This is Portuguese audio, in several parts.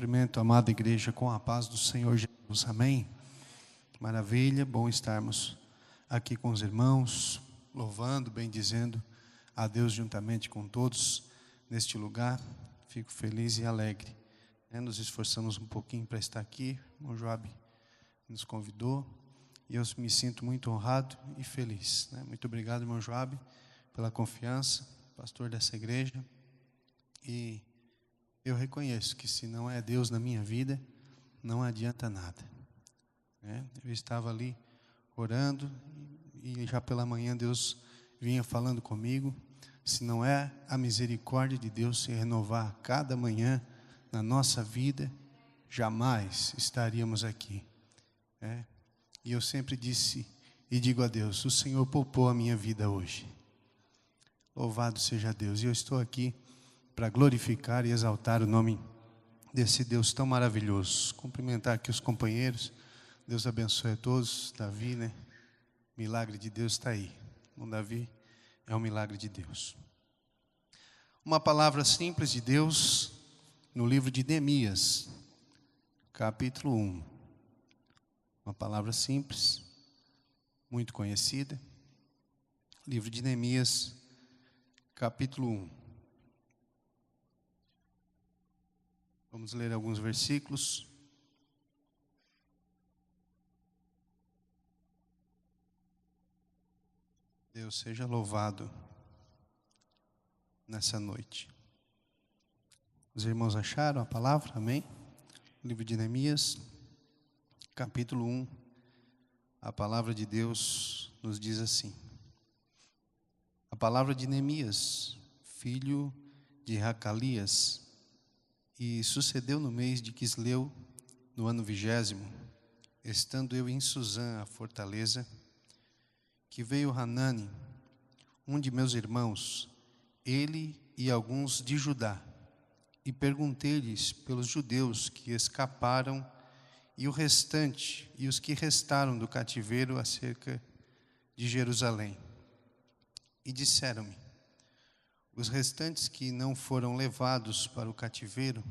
Cumprimento a amada igreja com a paz do Senhor Jesus. Amém? Maravilha, bom estarmos aqui com os irmãos, louvando, bendizendo a Deus juntamente com todos neste lugar. Fico feliz e alegre. Nos esforçamos um pouquinho para estar aqui. O irmão Joab nos convidou e eu me sinto muito honrado e feliz. Muito obrigado, irmão Joab, pela confiança, pastor dessa igreja. E eu reconheço que se não é Deus na minha vida, não adianta nada. Eu estava ali orando e já pela manhã Deus vinha falando comigo. Se não é a misericórdia de Deus se renovar cada manhã na nossa vida, jamais estaríamos aqui. E eu sempre disse e digo a Deus: o Senhor poupou a minha vida hoje. Louvado seja Deus. E eu estou aqui para glorificar e exaltar o nome desse Deus tão maravilhoso. Cumprimentar aqui os companheiros. Deus abençoe a todos. Davi, milagre de Deus está aí. O Davi é um milagre de Deus. Uma palavra simples de Deus no livro de Neemias, capítulo 1. Uma palavra simples, muito conhecida. Livro de Neemias, capítulo 1. Vamos ler alguns versículos. Deus seja louvado nessa noite. Os irmãos acharam a palavra? Amém? Livro de Neemias, capítulo 1. A palavra de Deus nos diz assim: a palavra de Neemias, filho de Racalias. E sucedeu no mês de Quisleu, no ano 20º, estando eu em Suzã, a fortaleza, que veio Hanani, um de meus irmãos, ele e alguns de Judá, e perguntei-lhes pelos judeus que escaparam e o restante, e os que restaram do cativeiro acerca de Jerusalém. E disseram-me: os restantes que não foram levados para o cativeiro,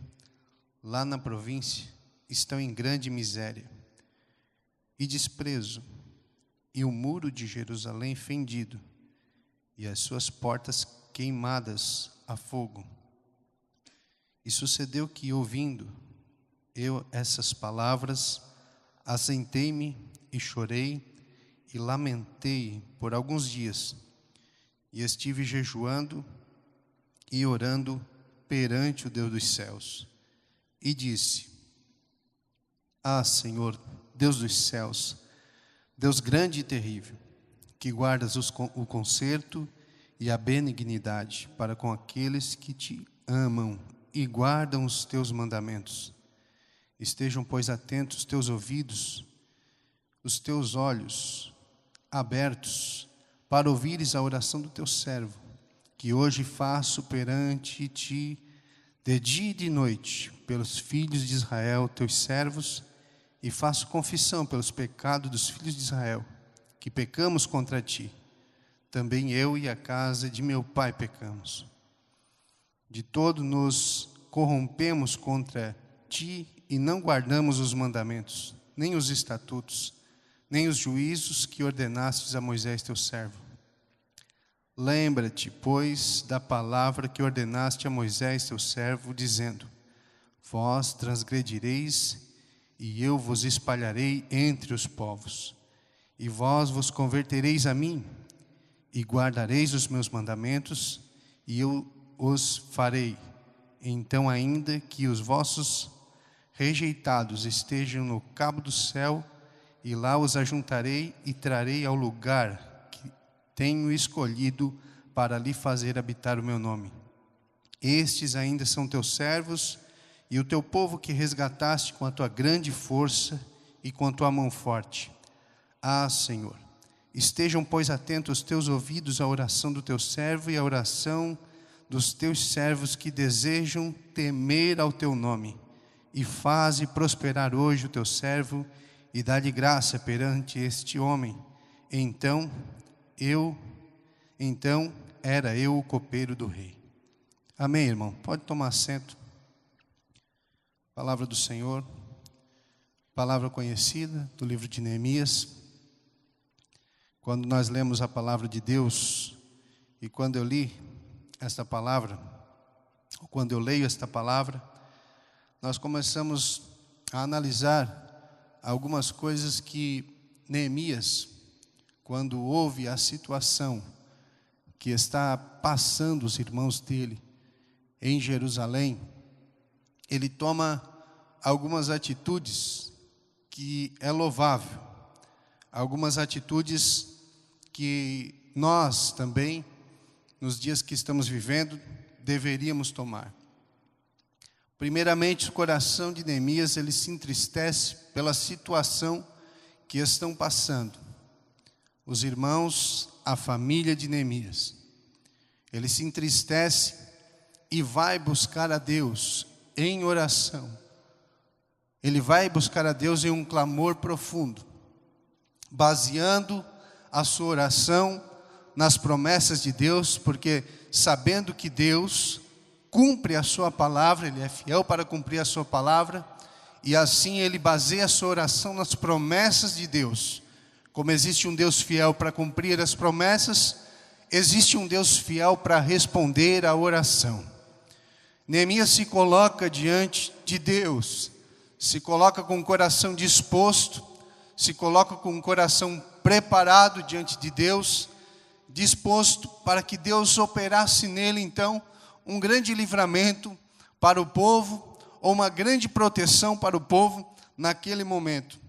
lá na província, estão em grande miséria e desprezo, e o muro de Jerusalém fendido, e as suas portas queimadas a fogo. E sucedeu que, ouvindo eu essas palavras, assentei-me e chorei e lamentei por alguns dias, e estive jejuando e orando perante o Deus dos céus. E disse: ah, Senhor, Deus dos céus, Deus grande e terrível, que guardas o conserto e a benignidade para com aqueles que te amam e guardam os teus mandamentos. Estejam, pois, atentos os teus ouvidos, os teus olhos abertos, para ouvires a oração do teu servo, que hoje faço perante ti, de dia e de noite, pelos filhos de Israel, teus servos, e faço confissão pelos pecados dos filhos de Israel, que pecamos contra ti. Também eu e a casa de meu pai pecamos. De todo nos corrompemos contra ti e não guardamos os mandamentos, nem os estatutos, nem os juízos que ordenastes a Moisés teu servo. Lembra-te, pois, da palavra que ordenaste a Moisés teu servo, dizendo: vós transgredireis, e eu vos espalharei entre os povos. E vós vos convertereis a mim, e guardareis os meus mandamentos, e eu os farei. Então, ainda que os vossos rejeitados estejam no cabo do céu, e lá os ajuntarei e trarei ao lugar tenho escolhido para lhe fazer habitar o meu nome. Estes ainda são teus servos e o teu povo que resgataste com a tua grande força e com a tua mão forte. Ah, Senhor, estejam, pois, atentos os teus ouvidos à oração do teu servo e à oração dos teus servos que desejam temer ao teu nome. E faze prosperar hoje o teu servo e dá-lhe graça perante este homem. Então era eu o copeiro do rei. Amém, irmão? Pode tomar assento. Palavra do Senhor, palavra conhecida do livro de Neemias. Quando nós lemos a palavra de Deus, e quando eu li esta palavra, ou quando eu leio esta palavra, nós começamos a analisar algumas coisas que Neemias, quando ouve a situação que está passando os irmãos dele em Jerusalém, ele toma algumas atitudes que é louvável, algumas atitudes que nós também, nos dias que estamos vivendo, deveríamos tomar. Primeiramente, o coração de Neemias, ele se entristece pela situação que estão passando os irmãos, a família de Neemias. Ele se entristece e vai buscar a Deus em oração. Ele vai buscar a Deus em um clamor profundo, baseando a sua oração nas promessas de Deus, porque sabendo que Deus cumpre a sua palavra, Ele é fiel para cumprir a sua palavra, e assim ele baseia a sua oração nas promessas de Deus. Como existe um Deus fiel para cumprir as promessas, existe um Deus fiel para responder à oração. Neemias se coloca diante de Deus, se coloca com o coração disposto, se coloca com o coração preparado diante de Deus, disposto para que Deus operasse nele então um grande livramento para o povo, ou uma grande proteção para o povo naquele momento.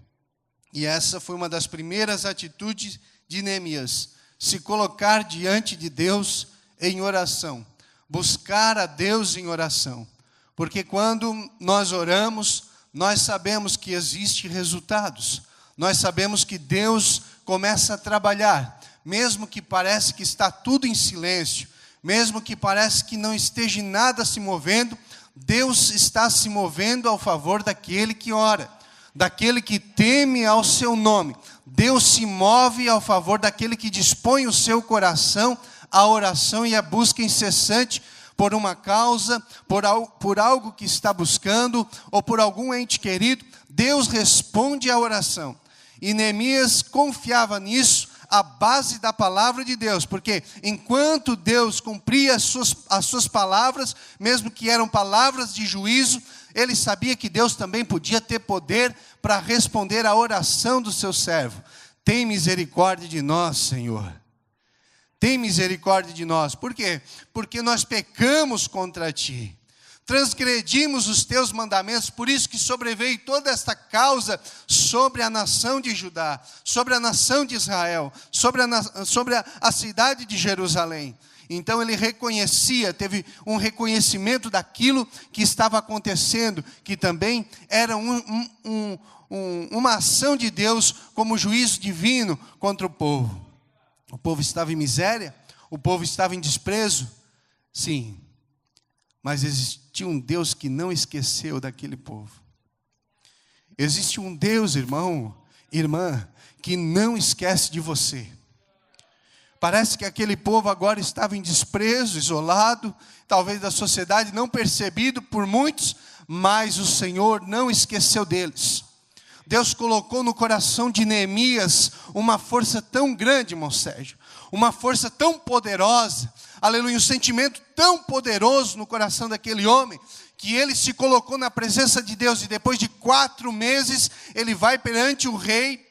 E essa foi uma das primeiras atitudes de Neemias, se colocar diante de Deus em oração, buscar a Deus em oração, porque quando nós oramos, nós sabemos que existem resultados, nós sabemos que Deus começa a trabalhar, mesmo que parece que está tudo em silêncio, mesmo que parece que não esteja nada se movendo, Deus está se movendo ao favor daquele que ora, daquele que teme ao seu nome. Deus se move ao favor daquele que dispõe o seu coração à oração e à busca incessante por uma causa, por algo que está buscando, ou por algum ente querido. Deus responde à oração. E Neemias confiava nisso, a base da palavra de Deus, porque enquanto Deus cumpria as suas palavras, mesmo que eram palavras de juízo, ele sabia que Deus também podia ter poder para responder à oração do seu servo. Tem misericórdia de nós, Senhor. Tem misericórdia de nós. Por quê? Porque nós pecamos contra Ti. Transgredimos os Teus mandamentos, por isso que sobreveio toda esta causa sobre a nação de Judá, sobre a nação de Israel, sobre a cidade de Jerusalém. Então ele reconhecia, teve um reconhecimento daquilo que estava acontecendo, que também era uma ação de Deus como juízo divino contra o povo. O povo estava em miséria, o povo estava em desprezo, sim, mas existia um Deus que não esqueceu daquele povo. Existe um Deus, irmão, irmã, que não esquece de você. Parece que aquele povo agora estava em desprezo, isolado, talvez da sociedade, não percebido por muitos, mas o Senhor não esqueceu deles. Deus colocou no coração de Neemias uma força tão grande, irmão Sérgio, uma força tão poderosa, aleluia, um sentimento tão poderoso no coração daquele homem, que ele se colocou na presença de Deus, e depois de 4 meses, ele vai perante o rei,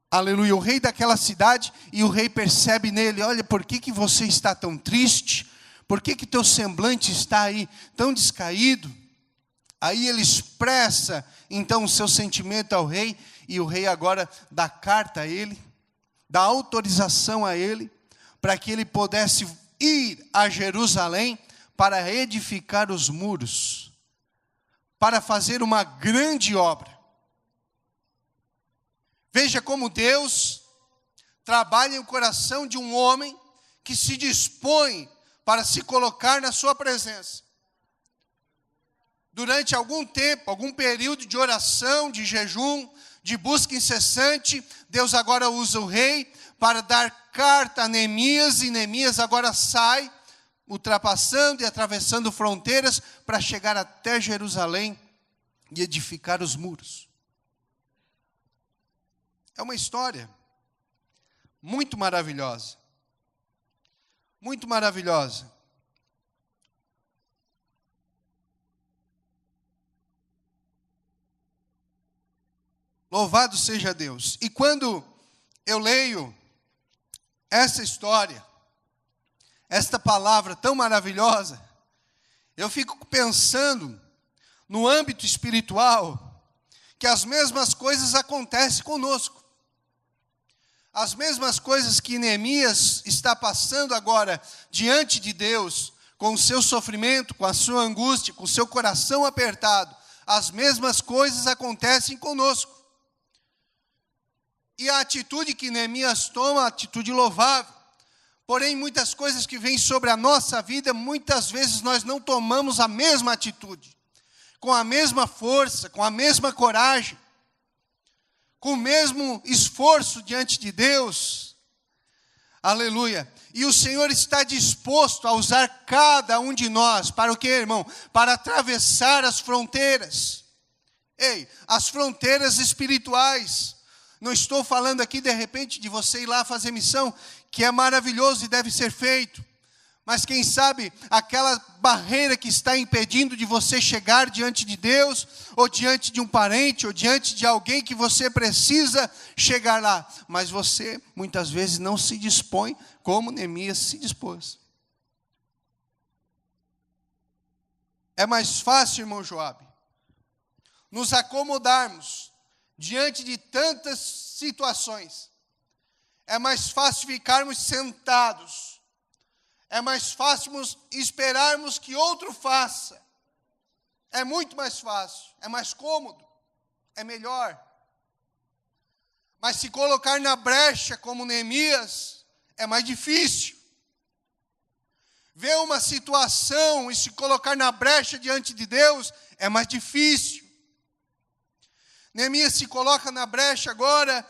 aleluia, o rei daquela cidade, e o rei percebe nele: olha, por que você está tão triste? Por que teu semblante está aí tão descaído? Aí ele expressa então o seu sentimento ao rei, e o rei agora dá carta a ele, dá autorização a ele, para que ele pudesse ir a Jerusalém para edificar os muros, para fazer uma grande obra. Veja como Deus trabalha no coração de um homem que se dispõe para se colocar na sua presença. Durante algum tempo, algum período de oração, de jejum, de busca incessante, Deus agora usa o rei para dar carta a Neemias, e Neemias agora sai, ultrapassando e atravessando fronteiras para chegar até Jerusalém, e edificar os muros. É uma história muito maravilhosa. Muito maravilhosa. Louvado seja Deus. E quando eu leio essa história, esta palavra tão maravilhosa, eu fico pensando no âmbito espiritual, que as mesmas coisas acontecem conosco. As mesmas coisas que Neemias está passando agora diante de Deus, com o seu sofrimento, com a sua angústia, com o seu coração apertado, as mesmas coisas acontecem conosco. E a atitude que Neemias toma, a atitude louvável. Porém, muitas coisas que vêm sobre a nossa vida, muitas vezes nós não tomamos a mesma atitude, com a mesma força, com a mesma coragem, com o mesmo esforço diante de Deus. Aleluia. E o Senhor está disposto a usar cada um de nós, para o quê, irmão? Para atravessar as fronteiras. Ei, as fronteiras espirituais. Não estou falando aqui, de repente, de você ir lá fazer missão, que é maravilhoso e deve ser feito. Mas quem sabe, aquela barreira que está impedindo de você chegar diante de Deus, ou diante de um parente, ou diante de alguém que você precisa chegar lá. Mas você, muitas vezes, não se dispõe como Neemias se dispôs. É mais fácil, irmão Joabe, nos acomodarmos diante de tantas situações. É mais fácil ficarmos sentados. É mais fácil esperarmos que outro faça. É muito mais fácil, é mais cômodo, é melhor. Mas se colocar na brecha como Neemias, é mais difícil. Ver uma situação e se colocar na brecha diante de Deus, é mais difícil. Neemias se coloca na brecha agora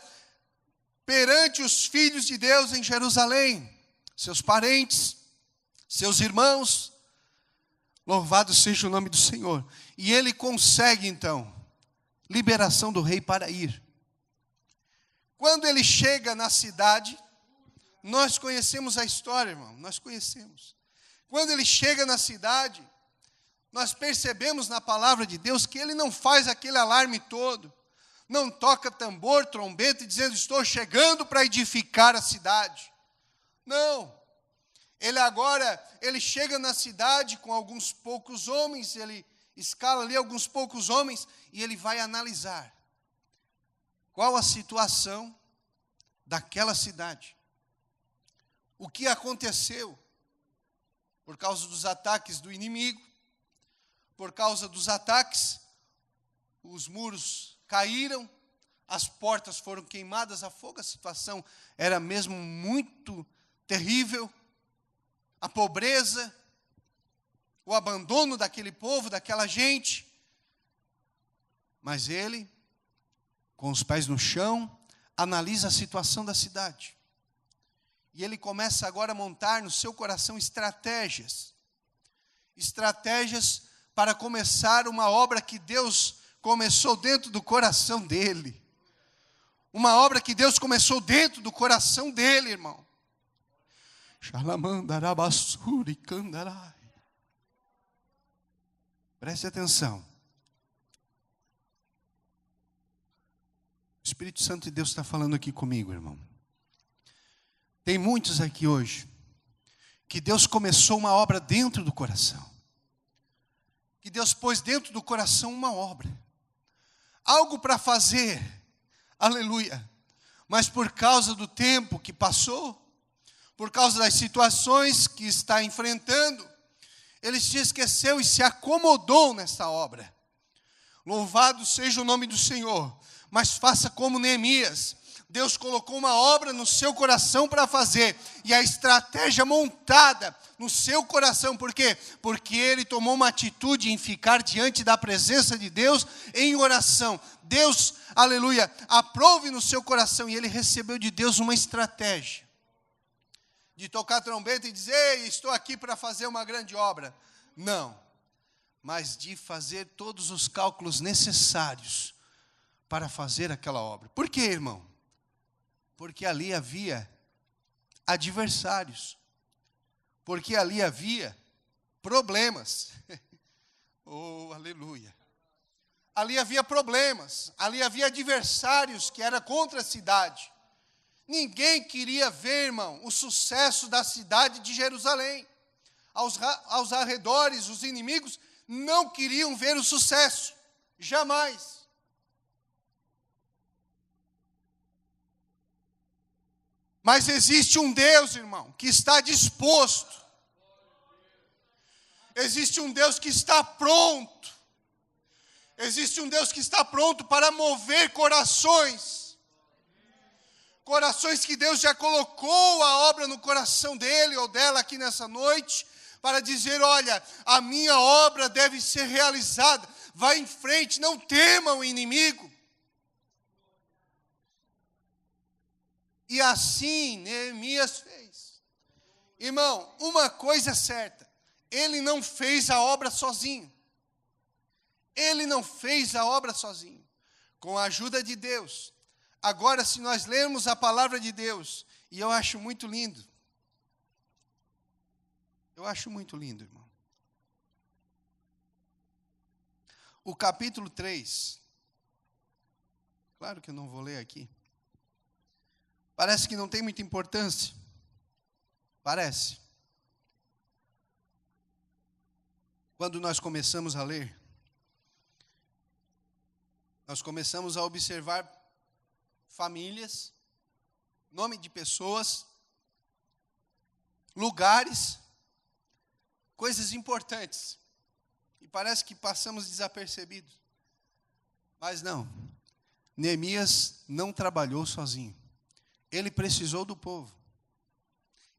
perante os filhos de Deus em Jerusalém, seus parentes, seus irmãos. Louvado seja o nome do Senhor. E ele consegue então liberação do rei para ir. Quando ele chega na cidade, nós conhecemos a história, irmão, nós conhecemos. Quando ele chega na cidade, nós percebemos na palavra de Deus que ele não faz aquele alarme todo, não toca tambor, trombeta, dizendo, estou chegando para edificar a cidade. Não. Ele chega na cidade com alguns poucos homens, ele escala ali alguns poucos homens, e ele vai analisar qual a situação daquela cidade. O que aconteceu por causa dos ataques do inimigo, por causa dos ataques, os muros caíram, as portas foram queimadas a fogo, a situação era mesmo muito terrível, a pobreza, o abandono daquele povo, daquela gente. Mas ele, com os pés no chão, analisa a situação da cidade. E ele começa agora a montar no seu coração estratégias para começar uma obra que Deus começou dentro do coração dele. Uma obra que Deus começou dentro do coração dele, irmão. Preste atenção. O Espírito Santo de Deus está falando aqui comigo, irmão. Tem muitos aqui hoje que Deus começou uma obra dentro do coração. Que Deus pôs dentro do coração uma obra. Algo para fazer. Aleluia. Mas por causa do tempo que passou, por causa das situações que está enfrentando, ele se esqueceu e se acomodou nessa obra. Louvado seja o nome do Senhor. Mas faça como Neemias. Deus colocou uma obra no seu coração para fazer, e a estratégia montada no seu coração. Por quê? Porque ele tomou uma atitude em ficar diante da presença de Deus em oração. Deus, aleluia, aprove no seu coração, e ele recebeu de Deus uma estratégia de tocar trombeta e dizer, ei, estou aqui para fazer uma grande obra. Não. mas de fazer todos os cálculos necessários para fazer aquela obra. Por quê, irmão? Porque ali havia adversários. Porque ali havia problemas. Oh, aleluia. Ali havia problemas, ali havia adversários que eram contra a cidade. Ninguém queria ver, irmão, o sucesso da cidade de Jerusalém. Aos arredores, os inimigos não queriam ver o sucesso, jamais. Mas existe um Deus, irmão, que está disposto. Existe um Deus que está pronto. Existe um Deus que está pronto para mover corações. Corações que Deus já colocou a obra no coração dele ou dela aqui nessa noite, para dizer, olha, a minha obra deve ser realizada. Vai em frente, não tema o inimigo. E assim Neemias fez. Irmão, uma coisa é certa, ele não fez a obra sozinho. Ele não fez a obra sozinho. Com a ajuda de Deus. Agora, se nós lermos a palavra de Deus, e eu acho muito lindo. Eu acho muito lindo, irmão. O capítulo 3. Claro que eu não vou ler aqui. Parece que não tem muita importância. Parece. Quando nós começamos a ler, nós começamos a observar famílias, nome de pessoas, lugares, coisas importantes. E parece que passamos desapercebidos. Mas não. Neemias não trabalhou sozinho. Ele precisou do povo.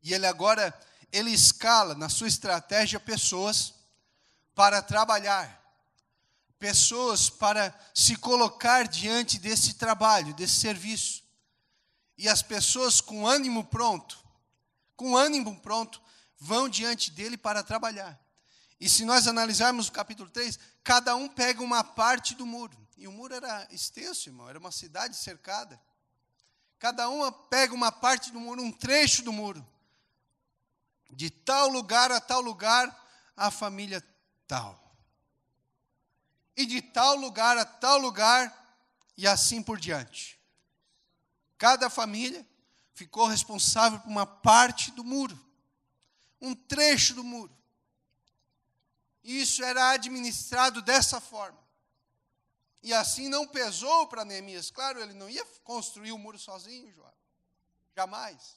E ele escala na sua estratégia pessoas para trabalhar. Pessoas para se colocar diante desse trabalho, desse serviço. E as pessoas com ânimo pronto, vão diante dele para trabalhar. E se nós analisarmos o capítulo 3, cada um pega uma parte do muro. E o muro era extenso, irmão, era uma cidade cercada. Cada uma pega uma parte do muro, um trecho do muro. De tal lugar a tal lugar, a família tal. E de tal lugar a tal lugar, e assim por diante. Cada família ficou responsável por uma parte do muro. Um trecho do muro. E isso era administrado dessa forma. E assim não pesou para Neemias. Claro, ele não ia construir o muro sozinho, João. Jamais.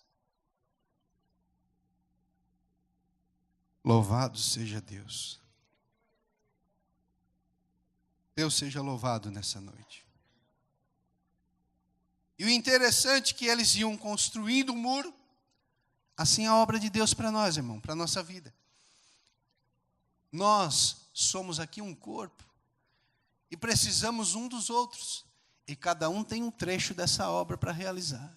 Louvado seja Deus. Deus seja louvado nessa noite. E o interessante é que eles iam construindo o muro. Assim é a obra de Deus para nós, irmão, para a nossa vida. Nós somos aqui um corpo. E precisamos um dos outros. E cada um tem um trecho dessa obra para realizar.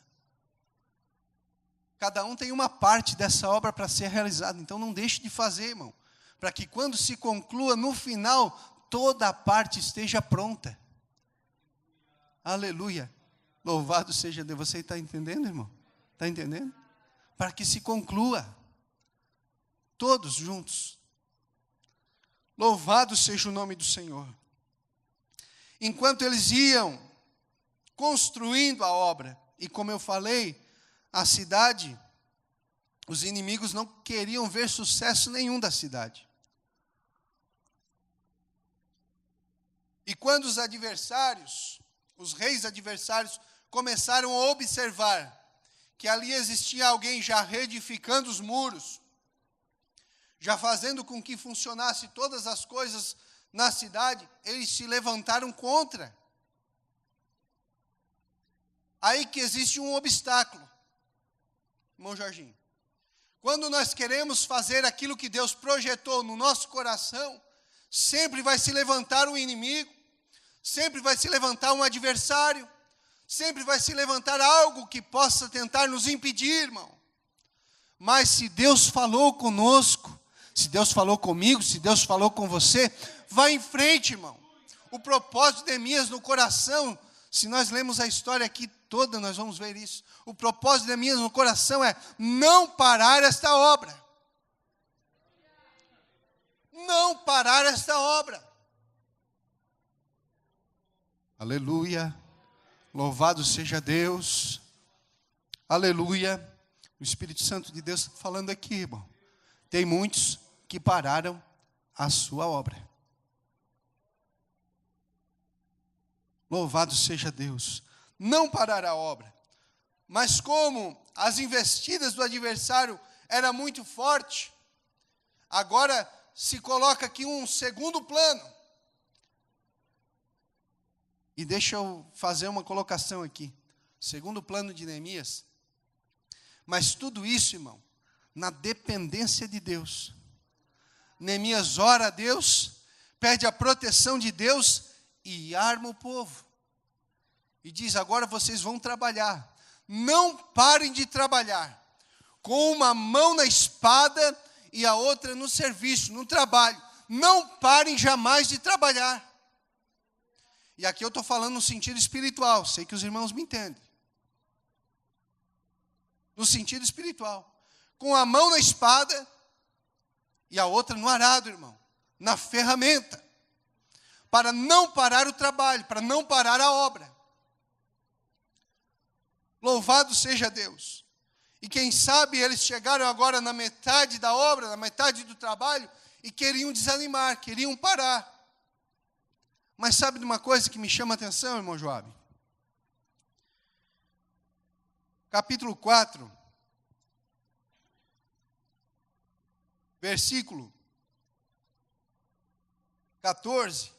Cada um tem uma parte dessa obra para ser realizada. Então não deixe de fazer, irmão. Para que quando se conclua, no final, toda a parte esteja pronta. Aleluia. Louvado seja Deus. Você está entendendo, irmão? Está entendendo? Para que se conclua. Todos juntos. Louvado seja o nome do Senhor. Enquanto eles iam construindo a obra, e como eu falei, a cidade, os inimigos não queriam ver sucesso nenhum da cidade. E quando os adversários, os reis adversários, começaram a observar que ali existia alguém já reedificando os muros, já fazendo com que funcionasse todas as coisas na cidade, eles se levantaram contra. Aí que existe um obstáculo, irmão Jorginho. Quando nós queremos fazer aquilo que Deus projetou no nosso coração, sempre vai se levantar um inimigo, sempre vai se levantar um adversário, sempre vai se levantar algo que possa tentar nos impedir, irmão. Mas se Deus falou conosco, Se Deus falou comigo, se Deus falou com você, vai em frente, irmão. O propósito de Neemias no coração, se nós lemos a história aqui toda, nós vamos ver isso. O propósito de Neemias no coração é não parar esta obra. Não parar esta obra. Aleluia. Louvado seja Deus. Aleluia. O Espírito Santo de Deus está falando aqui, irmão. Tem muitos que pararam a sua obra. Louvado seja Deus. Não parar a obra. Mas como as investidas do adversário eram muito fortes, agora se coloca aqui um segundo plano. E deixa eu fazer uma colocação aqui. Segundo plano de Neemias. Mas tudo isso, irmão, na dependência de Deus. Neemias ora a Deus, pede a proteção de Deus e arma o povo. E diz, agora vocês vão trabalhar. Não parem de trabalhar. Com uma mão na espada e a outra no serviço, no trabalho. Não parem jamais de trabalhar. E aqui eu estou falando no sentido espiritual. Sei que os irmãos me entendem. No sentido espiritual. Com a mão na espada e a outra no arado, irmão. Na ferramenta. Para não parar o trabalho, para não parar a obra. Louvado seja Deus. E quem sabe eles chegaram agora na metade da obra, na metade do trabalho, e queriam desanimar, queriam parar. Mas sabe de uma coisa que me chama a atenção, irmão Joabe? Capítulo 4, versículo 14.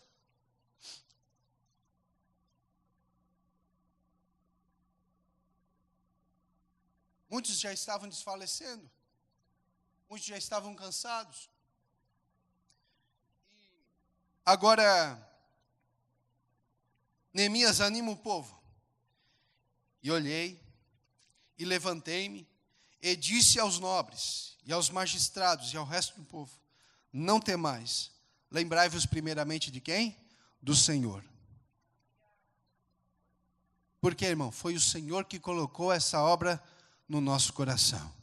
Muitos já estavam desfalecendo. Muitos já estavam cansados. Agora, Neemias anima o povo. E olhei, e levantei-me, e disse aos nobres, e aos magistrados, e ao resto do povo, não temais, lembrai-vos primeiramente de quem? Do Senhor. Porque, irmão, foi o Senhor que colocou essa obra no nosso coração.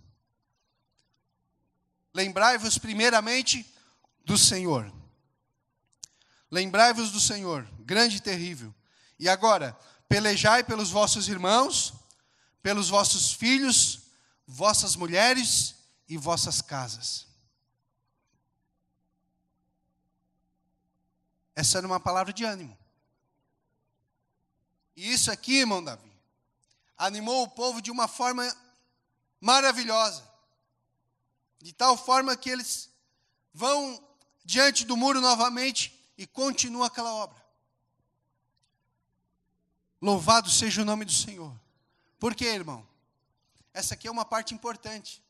Lembrai-vos primeiramente do Senhor. Lembrai-vos do Senhor, grande e terrível. E agora, pelejai pelos vossos irmãos, pelos vossos filhos, vossas mulheres e vossas casas. Essa era uma palavra de ânimo. E isso aqui, irmão Davi, animou o povo de uma forma maravilhosa. De tal forma que eles vão diante do muro novamente e continuam aquela obra. Louvado seja o nome do Senhor. Por quê, irmão? Essa aqui é uma parte importante.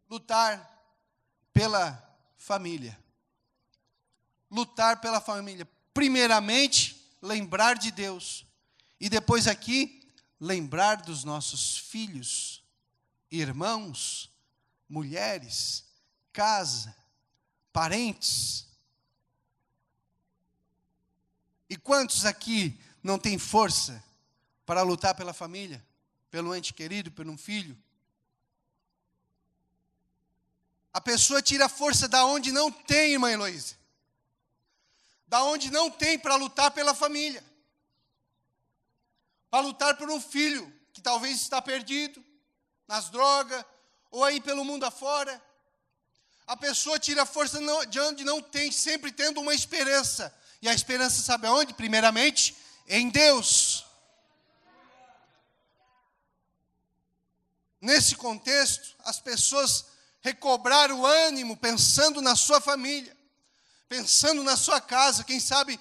Lutar pela família. Lutar pela família. Primeiramente, lembrar de Deus. E depois aqui, lembrar dos nossos filhos, irmãos, mulheres, casa, parentes. E quantos aqui não têm força para lutar pela família, pelo ente querido, por um filho? A pessoa tira força da onde não tem, irmã Heloísa. Da onde não tem para lutar pela família. Para lutar por um filho que talvez está perdido, nas drogas, ou aí pelo mundo afora. A pessoa tira força de onde não tem, sempre tendo uma esperança. E a esperança sabe aonde? Primeiramente, em Deus. Nesse contexto, as pessoas recobraram o ânimo pensando na sua família, pensando na sua casa, quem sabe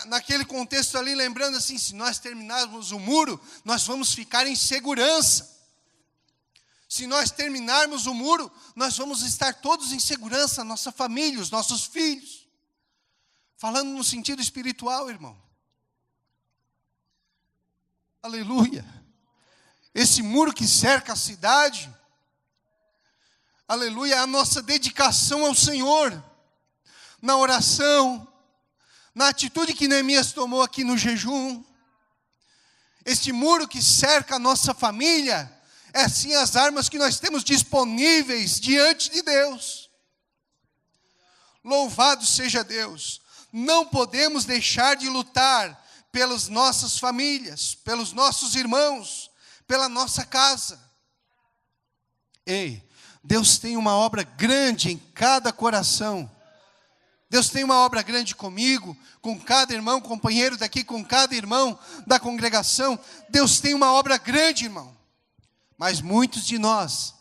naquele contexto ali, lembrando assim, se nós terminarmos o muro, nós vamos ficar em segurança. Se nós terminarmos o muro, nós vamos estar todos em segurança, nossa família, os nossos filhos. Falando no sentido espiritual, irmão. Aleluia. Esse muro que cerca a cidade, aleluia, a nossa dedicação ao Senhor, na oração, na atitude que Neemias tomou aqui no jejum. Este muro que cerca a nossa família, é sim as armas que nós temos disponíveis diante de Deus. Louvado seja Deus. Não podemos deixar de lutar pelas nossas famílias, pelos nossos irmãos, pela nossa casa. Ei, Deus tem uma obra grande em cada coração. Deus tem uma obra grande comigo, com cada irmão, companheiro daqui, com cada irmão da congregação. Deus tem uma obra grande, irmão. Mas muitos de nós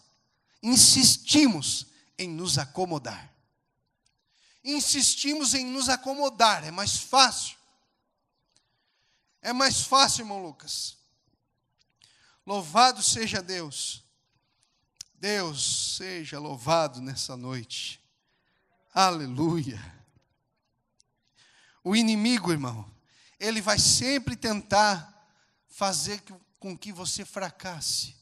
insistimos em nos acomodar. Insistimos em nos acomodar, é mais fácil. É mais fácil, irmão Lucas. Louvado seja Deus. Deus seja louvado nessa noite. Aleluia. O inimigo, irmão, ele vai sempre tentar fazer com que você fracasse,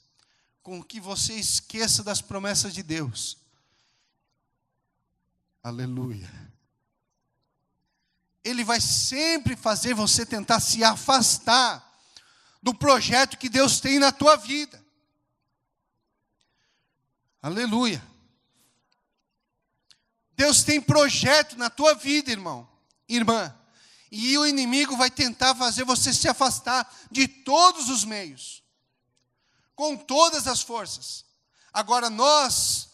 com que você esqueça das promessas de Deus. Aleluia. Ele vai sempre fazer você tentar se afastar do projeto que Deus tem na tua vida. Aleluia. Deus tem projeto na tua vida, irmão, irmã. E o inimigo vai tentar fazer você se afastar de todos os meios, com todas as forças. Agora nós,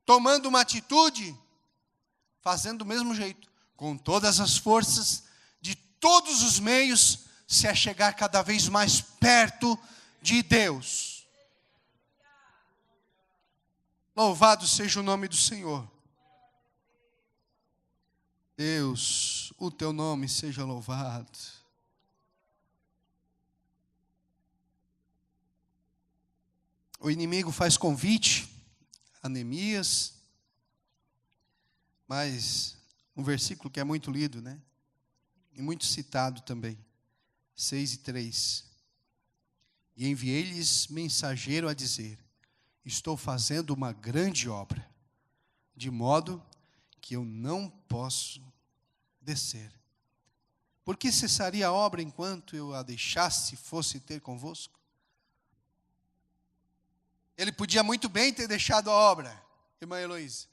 tomando uma atitude, fazendo do mesmo jeito, com todas as forças, de todos os meios, se achegar cada vez mais perto de Deus. Louvado seja o nome do Senhor. Deus, o teu nome seja louvado. O inimigo faz convite a Neemias, mas um versículo que é muito lido, né? E muito citado também, 6:3. E enviei-lhes mensageiro a dizer: estou fazendo uma grande obra, de modo que eu não posso descer. Por que cessaria a obra enquanto eu a deixasse e fosse ter convosco? Ele podia muito bem ter deixado a obra, irmã Heloísa.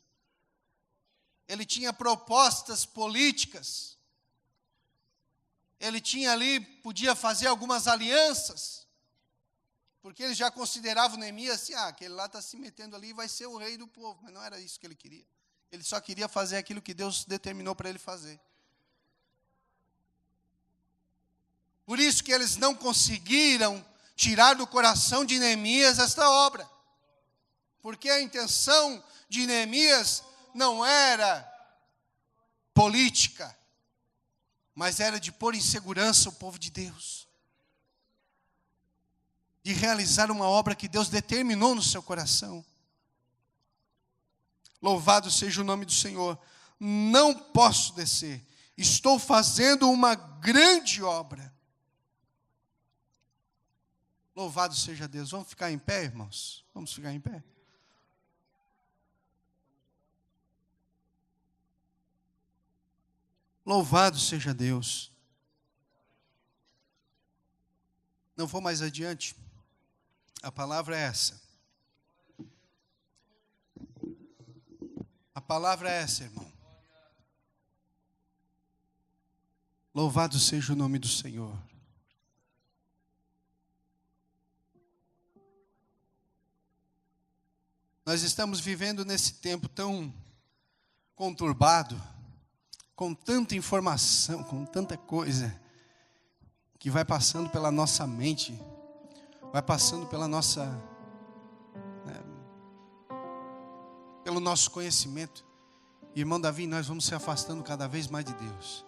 Ele tinha propostas políticas. Ele tinha ali, podia fazer algumas alianças. Porque ele já considerava o Neemias assim, aquele lá está se metendo ali e vai ser o rei do povo. Mas não era isso que ele queria. Ele só queria fazer aquilo que Deus determinou para ele fazer. Por isso que eles não conseguiram tirar do coração de Neemias esta obra. Porque a intenção de Neemias não era política, mas era de pôr em segurança o povo de Deus. De realizar uma obra que Deus determinou no seu coração. Louvado seja o nome do Senhor. Não posso descer. Estou fazendo uma grande obra. Louvado seja Deus. Vamos ficar em pé, irmãos? Vamos ficar em pé? Louvado seja Deus. Não vou mais adiante. A palavra é essa. A palavra é essa, irmão. Louvado seja o nome do Senhor. Nós estamos vivendo nesse tempo tão conturbado, com tanta informação, com tanta coisa, que vai passando pela nossa mente, vai passando pela nossa, pelo nosso conhecimento. Irmão Davi, nós vamos se afastando cada vez mais de Deus.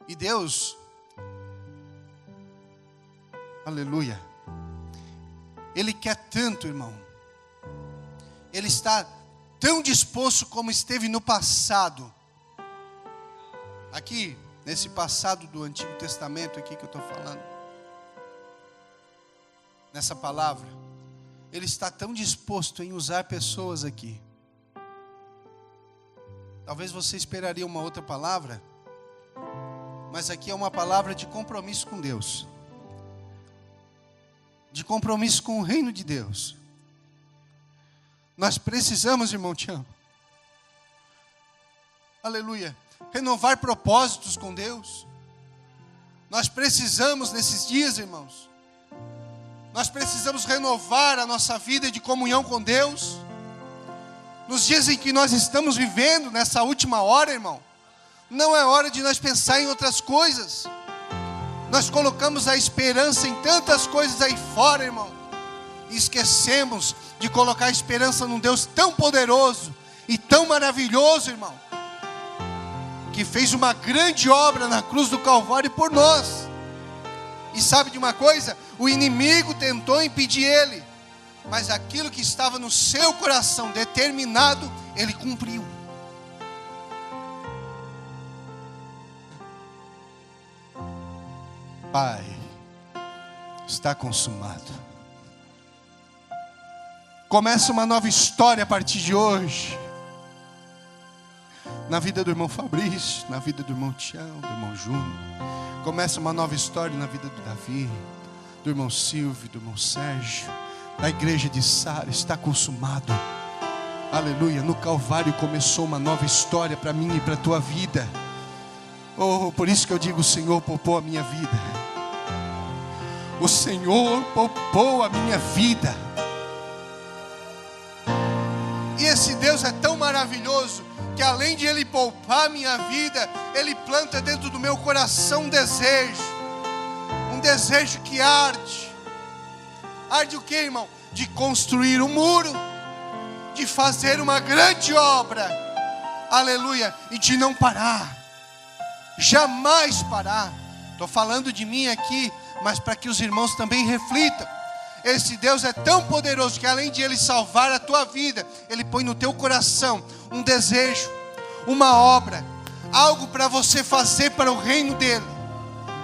E Deus, aleluia, Ele quer tanto, irmão. Ele está tão disposto como esteve no passado. Aqui, nesse passado do Antigo Testamento aqui que eu estou falando. Nessa palavra. Ele está tão disposto em usar pessoas aqui. Talvez você esperaria uma outra palavra, mas aqui é uma palavra de compromisso com Deus, de compromisso com o reino de Deus. Nós precisamos, irmão Tião, aleluia, renovar propósitos com Deus. Nós precisamos nesses dias, irmãos, nós precisamos renovar a nossa vida de comunhão com Deus. Nos dias em que nós estamos vivendo, nessa última hora, irmão, não é hora de nós pensar em outras coisas. Nós colocamos a esperança em tantas coisas aí fora, irmão, e esquecemos de colocar a esperança num Deus tão poderoso e tão maravilhoso, irmão, que fez uma grande obra na cruz do Calvário por nós. E sabe de uma coisa? O inimigo tentou impedir ele, mas aquilo que estava no seu coração determinado, ele cumpriu. Pai, está consumado. Começa uma nova história a partir de hoje, na vida do irmão Fabrício, na vida do irmão Tião, do irmão Júnior. Começa uma nova história na vida do Davi, do irmão Silvio, do irmão Sérgio, da igreja de Sara. Está consumado. Aleluia. No Calvário começou uma nova história para mim e para a tua vida. Oh, por isso que eu digo: o Senhor poupou a minha vida. O Senhor poupou a minha vida. E esse Deus é tão maravilhoso que, além de Ele poupar a minha vida, Ele planta dentro do meu coração um desejo que arde. Arde o que, irmão? De construir um muro, de fazer uma grande obra, aleluia, e de não parar, jamais parar. Estou falando de mim aqui, mas para que os irmãos também reflitam. Esse Deus é tão poderoso que, além de Ele salvar a tua vida, Ele põe no teu coração um desejo, uma obra, algo para você fazer para o reino dEle.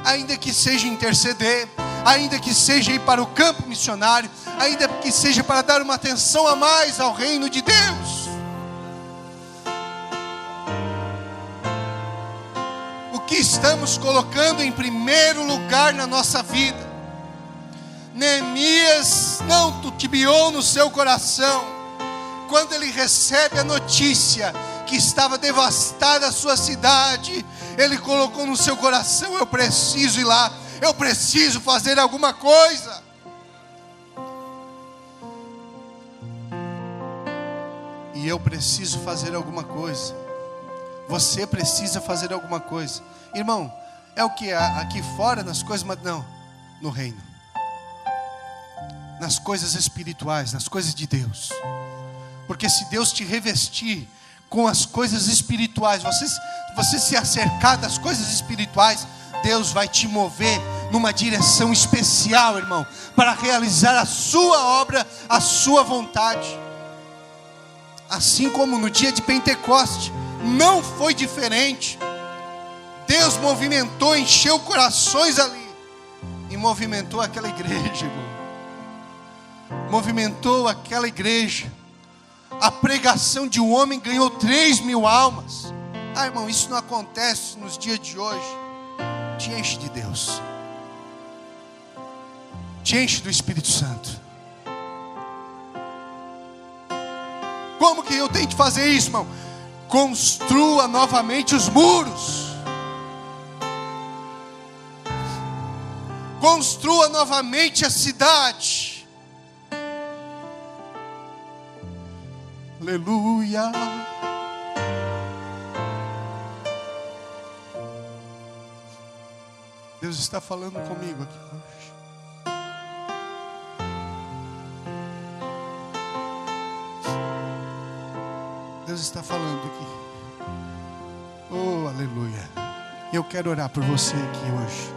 Ainda que seja interceder, ainda que seja ir para o campo missionário, ainda que seja para dar uma atenção a mais ao reino de Deus. O que estamos colocando em primeiro lugar na nossa vida? Neemias não titubeou no seu coração, quando ele recebe a notícia que estava devastada a sua cidade. Ele colocou no seu coração: eu preciso ir lá, eu preciso fazer alguma coisa. E eu preciso fazer alguma coisa. Você precisa fazer alguma coisa. Irmão, é o que? Aqui fora nas coisas, mas não, no reino. Nas coisas espirituais, nas coisas de Deus. Porque se Deus te revestir com as coisas espirituais, você se acercar das coisas espirituais, Deus vai te mover numa direção especial, irmão, para realizar a sua obra, a sua vontade. Assim como no dia de Pentecoste, não foi diferente. Deus movimentou, encheu corações ali, e movimentou aquela igreja, irmão. Movimentou aquela igreja. A pregação de um homem ganhou 3.000 almas. Ah, irmão, isso não acontece nos dias de hoje. Te enche de Deus, te enche do Espírito Santo. Como que eu tenho que fazer isso, irmão? Construa novamente os muros. Construa novamente a cidade. Aleluia. Deus está falando comigo aqui hoje. Deus está falando aqui. Oh, aleluia. Eu quero orar por você aqui hoje.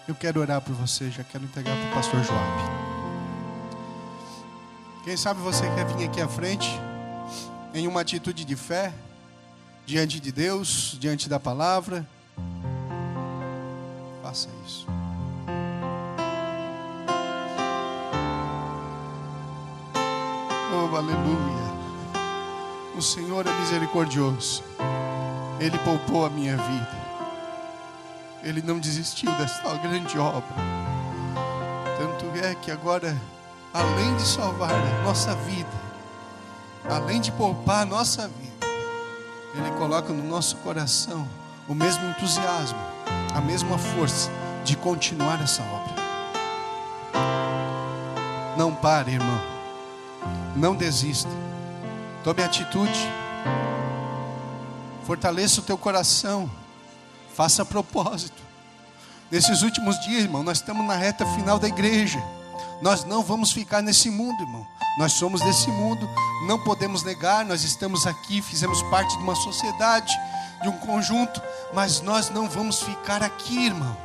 Eu quero orar por você. Já quero entregar para o pastor Joab. Quem sabe você quer vir aqui à frente, em uma atitude de fé, diante de Deus, diante da palavra. Faça isso. Oh, aleluia. O Senhor é misericordioso. Ele poupou a minha vida. Ele não desistiu desta grande obra. Tanto é que agora, além de salvar a nossa vida, além de poupar a nossa vida, Ele coloca no nosso coração o mesmo entusiasmo, a mesma força de continuar essa obra. Não pare, irmão. Não desista. Tome atitude. Fortaleça o teu coração. Faça propósito. Nesses últimos dias, irmão, nós estamos na reta final da igreja. Nós não vamos ficar nesse mundo, irmão. Nós somos desse mundo, não podemos negar. Nós estamos aqui, fizemos parte de uma sociedade, de um conjunto, mas nós não vamos ficar aqui, irmão.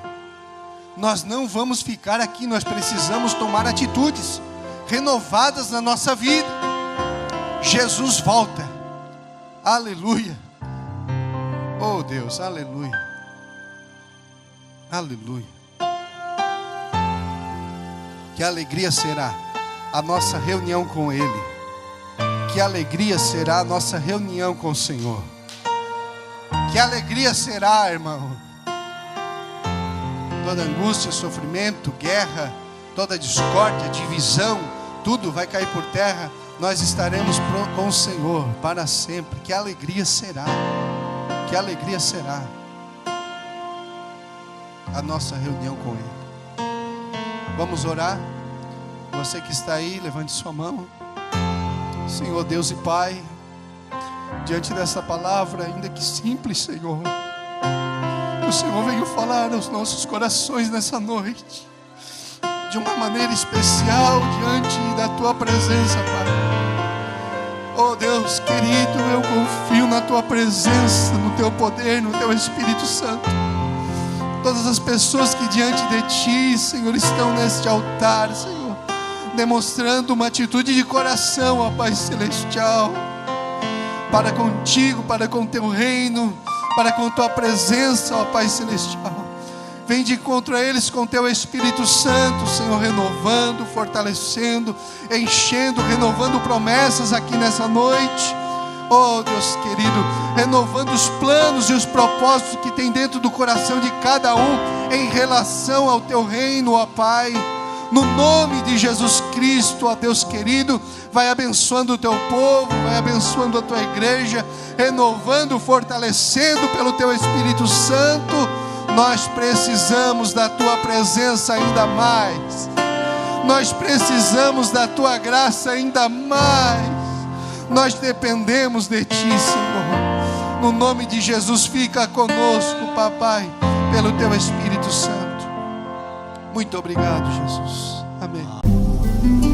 Nós não vamos ficar aqui. Nós precisamos tomar atitudes renovadas na nossa vida. Jesus volta. Aleluia. Oh Deus, aleluia. Aleluia. Que alegria será a nossa reunião com Ele. Que alegria será a nossa reunião com o Senhor. Que alegria será, irmão. Toda angústia, sofrimento, guerra, toda discórdia, divisão, tudo vai cair por terra. Nós estaremos com o Senhor para sempre. Que alegria será. Que alegria será a nossa reunião com Ele. Vamos orar. Você que está aí, levante sua mão. Senhor Deus e Pai, diante dessa palavra, ainda que simples, Senhor, o Senhor veio falar aos nossos corações nessa noite, de uma maneira especial, diante da Tua presença, Pai. Oh Deus querido, eu confio na Tua presença, no Teu poder, no Teu Espírito Santo. Todas as pessoas que diante de Ti, Senhor, estão neste altar, Senhor, demonstrando uma atitude de coração, ó Pai Celestial, para contigo, para com Teu reino, para com Tua presença, ó Pai Celestial. Vem de encontro a eles com Teu Espírito Santo, Senhor, renovando, fortalecendo, enchendo, renovando promessas aqui nessa noite. Oh Deus querido, renovando os planos e os propósitos que tem dentro do coração de cada um em relação ao Teu reino, ó Pai. No nome de Jesus Cristo, ó Deus querido, vai abençoando o Teu povo, vai abençoando a Tua igreja, renovando, fortalecendo pelo Teu Espírito Santo. Nós precisamos da Tua presença ainda mais. Nós precisamos da Tua graça ainda mais. Nós dependemos de Ti, Senhor. No nome de Jesus, fica conosco, Papai, pelo Teu Espírito Santo. Muito obrigado, Jesus. Amém.